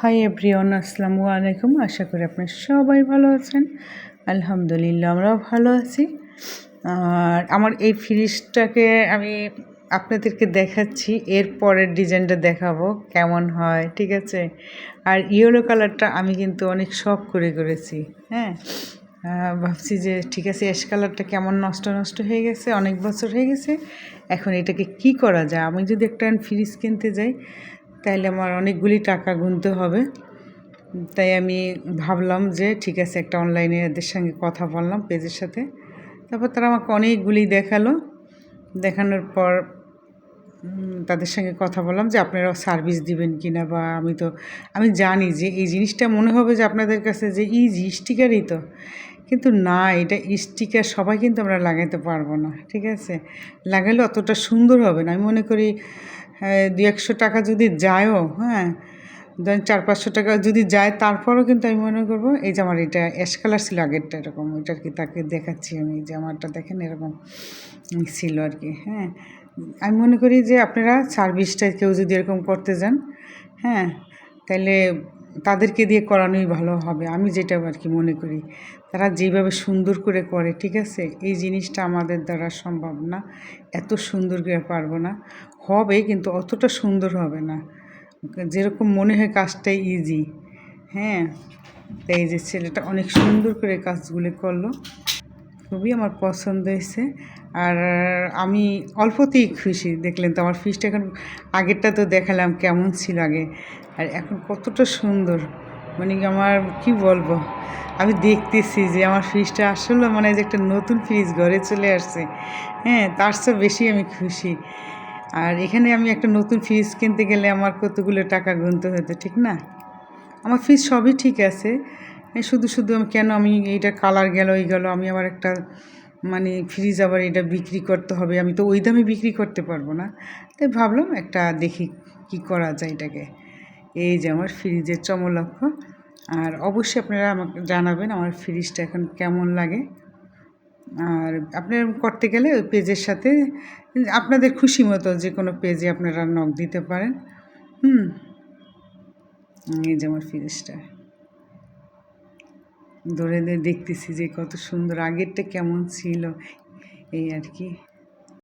Hi everyone, আসসালামু আলাইকুম। আশা করি আপনারা সবাই ভালো আছেন। আলহামদুলিল্লাহ আমরাও ভালো আছি। আর আমার এই ফ্রিজটাকে আমি আপনাদেরকে দেখাচ্ছি, এর পরের ডিজাইনটা দেখাবো কেমন হয়, ঠিক আছে। আর ইয়েলো কালারটা আমি কিন্তু অনেক শখ করে করেছি। হ্যাঁ, ভাবছি যে ঠিক আছে, অ্যাশ কালারটা কেমন নষ্ট নষ্ট হয়ে গেছে, অনেক বছর হয়ে গেছে। এখন এটাকে কি করা যায়? আমি যদি একটা ফ্রিজ কিনতে যাই তাইলে আমার অনেকগুলি টাকা গুনতে হবে। তাই আমি ভাবলাম যে ঠিক আছে, একটা অনলাইনে এদের সঙ্গে কথা বললাম, পেজের সাথে। তারপর তারা আমাকে অনেকগুলি দেখালো। দেখানোর পর তাদের সঙ্গে কথা বললাম যে আপনারা সার্ভিস দিবেন কি না, বা আমি জানি যে এই জিনিসটা মনে হবে যে আপনাদের কাছে যে ইজি স্টিকারই তো, কিন্তু না, এটা স্টিকার সবাই কিন্তু আমরা লাগাইতে পারবো না, ঠিক আছে। লাগাইলে অতটা সুন্দর হবে না। আমি মনে করি 200-100 টাকা যদি যায়ও, হ্যাঁ, ধরেন 400-500 টাকা যদি যায়, তারপরও কিন্তু আমি মনে করবো এই যে আমার এটা অ্যাশ কালার ছিল আগেরটা, এরকম ওইটা আর কি তাকে দেখাচ্ছি আমি, যে আমারটা দেখেন এরকম ছিল আর কি। হ্যাঁ, আমি মনে করি যে আপনারা সার্ভিসটা কেউ যদি এরকম করতে যান, হ্যাঁ, তাহলে তাদেরকে দিয়ে করানোই ভালো হবে। আমি যেটা আর কি মনে করি, তারা যেভাবে সুন্দর করে করে, ঠিক আছে, এই জিনিসটা আমাদের দ্বারা সম্ভব না। এত সুন্দর করে পারবো না, হবে কিন্তু অতটা সুন্দর হবে না, যেরকম মনে হয় কাজটা ইজি। হ্যাঁ, তাই এই যে ছেলেটা অনেক সুন্দর করে কাজগুলি করলো, খুবই আমার পছন্দ হয়েছে। আর আমি অল্পতেই খুশি। দেখলেন তো আমার ফ্রিজটা এখন, আগেরটা তো দেখালাম কেমন ছিল আগে, আর এখন কতটা সুন্দর। মানে আমার কি বলবো, আমি দেখতেছি যে আমার ফ্রিজটা আসলে মানে যে একটা নতুন ফ্রিজ ঘরে চলে আসছে। হ্যাঁ, তার চেয়ে বেশি আমি খুশি। আর এখানে আমি একটা নতুন ফ্রিজ কিনতে গেলে আমার কতগুলো টাকা গুনতে হতো, ঠিক না? আমার ফ্রিজ সবই ঠিক আছে, শুধু শুধু আমি এইটা কালার গেল এই গেল, আমি আবার একটা মানে ফ্রিজ আবার এটা বিক্রি করতে হবে, আমি তো ওই দামে বিক্রি করতে পারবো না। তাই ভাবলাম একটা দেখি কি করা যায় এটাকে। এই যে আমার ফ্রিজের চমলক্ষ। আর অবশ্যই আপনারা আমাকে জানাবেন আমার ফ্রিজটা এখন কেমন লাগে। আর আপনার করতে গেলে ওই পেজের সাথে আপনাদের খুশি মতো যে কোনো পেজে আপনারা নক দিতে পারেন। এই যে আমার ফ্রিজটা ধরে দেখতেছি যে কত সুন্দর, আগেরটা কেমন ছিল এই আর কি।